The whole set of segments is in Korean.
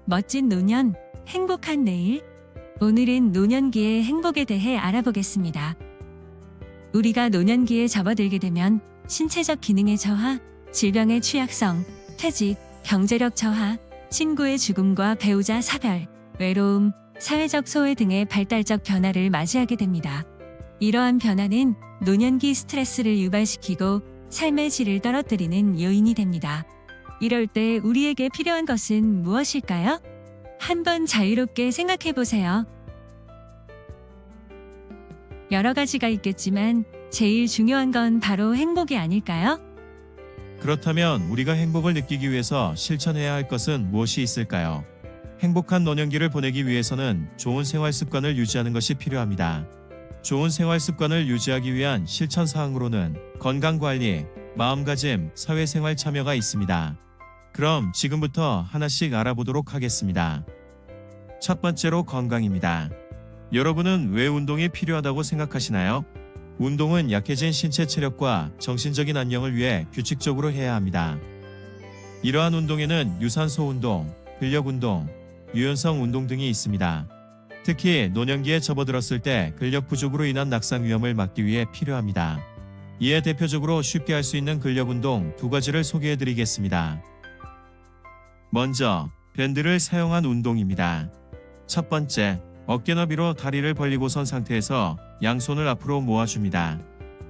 멋진 노년, 행복한 내일. 오늘은 노년기의 행복에 대해 알아보겠습니다. 우리가 노년기에 접어들게 되면 신체적 기능의 저하, 질병의 취약성, 퇴직, 경제력 저하, 친구의 죽음과 배우자 사별, 외로움, 사회적 소외 등의 발달적 변화를 맞이하게 됩니다. 이러한 변화는 노년기 스트레스를 유발시키고 삶의 질을 떨어뜨리는 요인이 됩니다. 이럴 때 우리에게 필요한 것은 무엇일까요? 한번 자유롭게 생각해 보세요. 여러 가지가 있겠지만 제일 중요한 건 바로 행복이 아닐까요? 그렇다면 우리가 행복을 느끼기 위해서 실천해야 할 것은 무엇이 있을까요? 행복한 노년기를 보내기 위해서는 좋은 생활 습관을 유지하는 것이 필요합니다. 좋은 생활 습관을 유지하기 위한 실천 사항으로는 건강관리, 마음가짐, 사회생활 참여가 있습니다. 그럼 지금부터 하나씩 알아보도록 하겠습니다. 첫 번째로 건강입니다. 여러분은 왜 운동이 필요하다고 생각하시나요? 운동은 약해진 신체 체력과 정신적인 안녕을 위해 규칙적으로 해야 합니다. 이러한 운동에는 유산소 운동, 근력 운동, 유연성 운동 등이 있습니다. 특히 노년기에 접어들었을 때 근력 부족으로 인한 낙상 위험을 막기 위해 필요합니다. 이에 대표적으로 쉽게 할 수 있는 근력 운동 두 가지를 소개해 드리겠습니다. 먼저 밴드를 사용한 운동입니다. 첫 번째, 어깨 너비로 다리를 벌리고 선 상태에서 양손을 앞으로 모아줍니다.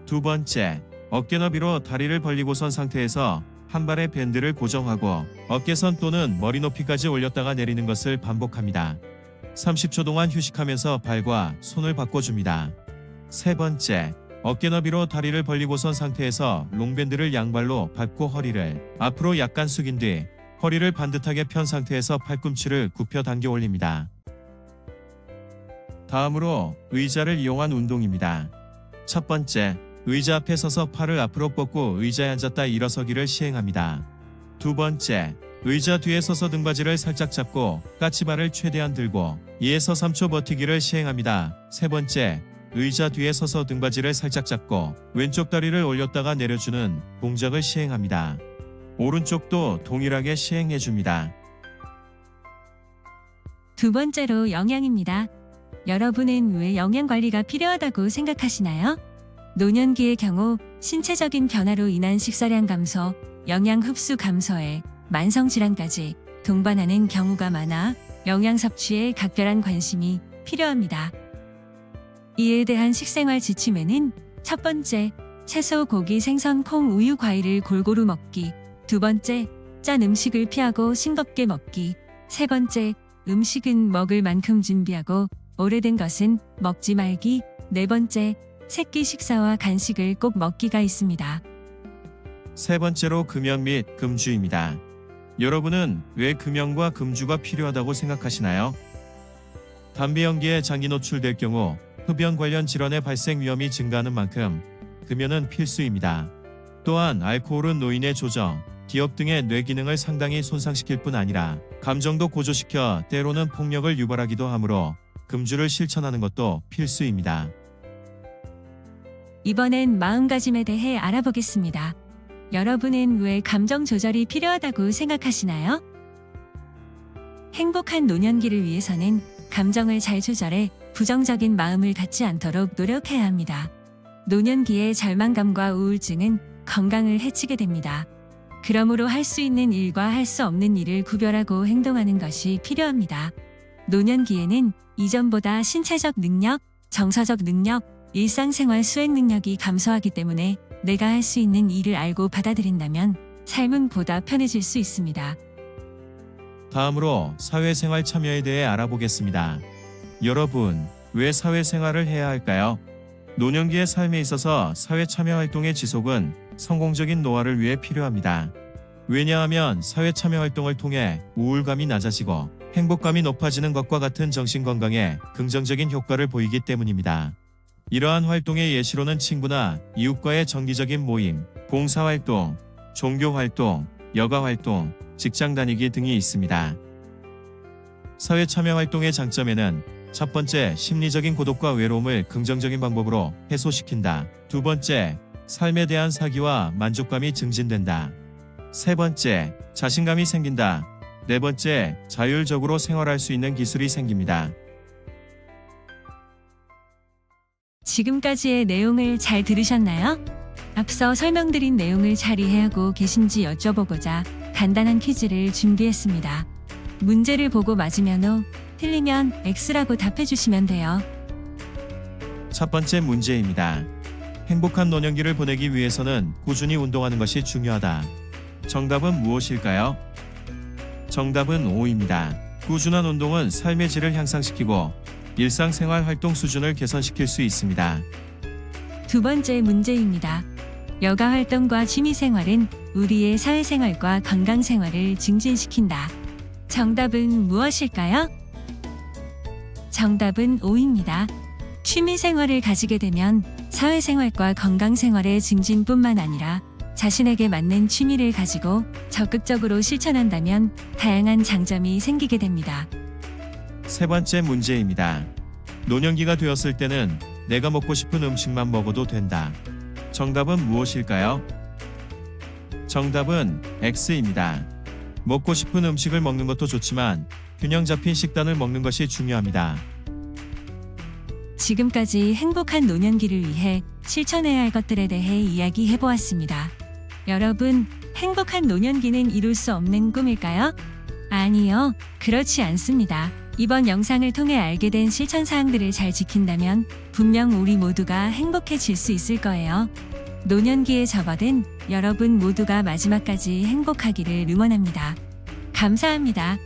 두 번째, 어깨 너비로 다리를 벌리고 선 상태에서 한 발에 밴드를 고정하고 어깨선 또는 머리 높이까지 올렸다가 내리는 것을 반복합니다. 30초 동안 휴식하면서 발과 손을 바꿔줍니다. 세 번째, 어깨 너비로 다리를 벌리고 선 상태에서 롱밴드를 양발로 밟고 허리를 앞으로 약간 숙인 뒤 허리를 반듯하게 편 상태에서 팔꿈치를 굽혀 당겨 올립니다. 다음으로 의자를 이용한 운동입니다. 첫 번째, 의자 앞에 서서 팔을 앞으로 뻗고 의자에 앉았다 일어서기를 시행합니다. 두 번째, 의자 뒤에 서서 등받이를 살짝 잡고 까치발을 최대한 들고 2에서 3초 버티기를 시행합니다. 세 번째, 의자 뒤에 서서 등받이를 살짝 잡고 왼쪽 다리를 올렸다가 내려주는 동작을 시행합니다. 오른쪽도 동일하게 시행해줍니다. 두 번째로 영양입니다. 여러분은 왜 영양 관리가 필요하다고 생각하시나요? 노년기의 경우 신체적인 변화로 인한 식사량 감소, 영양 흡수 감소에 만성질환까지 동반하는 경우가 많아 영양 섭취에 각별한 관심이 필요합니다. 이에 대한 식생활 지침에는 첫 번째, 채소, 고기, 생선, 콩, 우유, 과일을 골고루 먹기. 두 번째, 짠 음식을 피하고 싱겁게 먹기. 세 번째, 음식은 먹을 만큼 준비하고 오래된 것은 먹지 말기. 네 번째, 새끼 식사와 간식을 꼭 먹기가 있습니다. 세 번째로 금연 및 금주입니다. 여러분은 왜 금연과 금주가 필요하다고 생각하시나요? 담배 연기에 장기 노출될 경우 흡연 관련 질환의 발생 위험이 증가하는 만큼 금연은 필수입니다. 또한 알코올은 노인의 조정, 기억 등의 뇌 기능을 상당히 손상시킬 뿐 아니라 감정도 고조시켜 때로는 폭력을 유발하기도 하므로 금주를 실천하는 것도 필수입니다. 이번엔 마음가짐에 대해 알아보겠습니다. 여러분은 왜 감정 조절이 필요하다고 생각하시나요? 행복한 노년기를 위해서는 감정을 잘 조절해 부정적인 마음을 갖지 않도록 노력해야 합니다. 노년기의 절망감과 우울증은 건강을 해치게 됩니다. 그러므로 할 수 있는 일과 할 수 없는 일을 구별하고 행동하는 것이 필요합니다. 노년기에는 이전보다 신체적 능력, 정서적 능력, 일상생활 수행 능력이 감소하기 때문에 내가 할 수 있는 일을 알고 받아들인다면 삶은 보다 편해질 수 있습니다. 다음으로 사회생활 참여에 대해 알아보겠습니다. 여러분, 왜 사회생활을 해야 할까요? 노년기의 삶에 있어서 사회 참여 활동의 지속은 성공적인 노화를 위해 필요합니다. 왜냐하면 사회 참여 활동을 통해 우울감이 낮아지고 행복감이 높아지는 것과 같은 정신건강에 긍정적인 효과를 보이기 때문입니다. 이러한 활동의 예시로는 친구나 이웃과의 정기적인 모임, 봉사활동, 종교활동, 여가활동, 직장 다니기 등이 있습니다. 사회 참여 활동의 장점에는 첫 번째, 심리적인 고독과 외로움을 긍정적인 방법으로 해소시킨다. 두 번째, 삶에 대한 사기와 만족감이 증진된다. 세 번째, 자신감이 생긴다. 네 번째, 자율적으로 생활할 수 있는 기술이 생깁니다. 지금까지의 내용을 잘 들으셨나요? 앞서 설명드린 내용을 잘 이해하고 계신지 여쭤보고자 간단한 퀴즈를 준비했습니다. 문제를 보고 맞으면 O, 틀리면 X라고 답해주시면 돼요. 첫 번째 문제입니다. 행복한 노년기를 보내기 위해서는 꾸준히 운동하는 것이 중요하다. 정답은 무엇일까요? 정답은 O입니다. 꾸준한 운동은 삶의 질을 향상시키고 일상생활 활동 수준을 개선시킬 수 있습니다. 두 번째 문제입니다. 여가 활동과 취미 생활은 우리의 사회생활과 건강생활을 증진시킨다. 정답은 무엇일까요? 정답은 O입니다. 취미 생활을 가지게 되면 사회생활과 건강생활의 증진뿐만 아니라 자신에게 맞는 취미를 가지고 적극적으로 실천한다면 다양한 장점이 생기게 됩니다. 세 번째 문제입니다. 노년기가 되었을 때는 내가 먹고 싶은 음식만 먹어도 된다. 정답은 무엇일까요? 정답은 X입니다. 먹고 싶은 음식을 먹는 것도 좋지만 균형 잡힌 식단을 먹는 것이 중요합니다. 지금까지 행복한 노년기를 위해 실천해야 할 것들에 대해 이야기해 보았습니다. 여러분, 행복한 노년기는 이룰 수 없는 꿈일까요? 아니요, 그렇지 않습니다. 이번 영상을 통해 알게 된 실천 사항들을 잘 지킨다면 분명 우리 모두가 행복해질 수 있을 거예요. 노년기에 접어든 여러분 모두가 마지막까지 행복하기를 응원합니다. 감사합니다.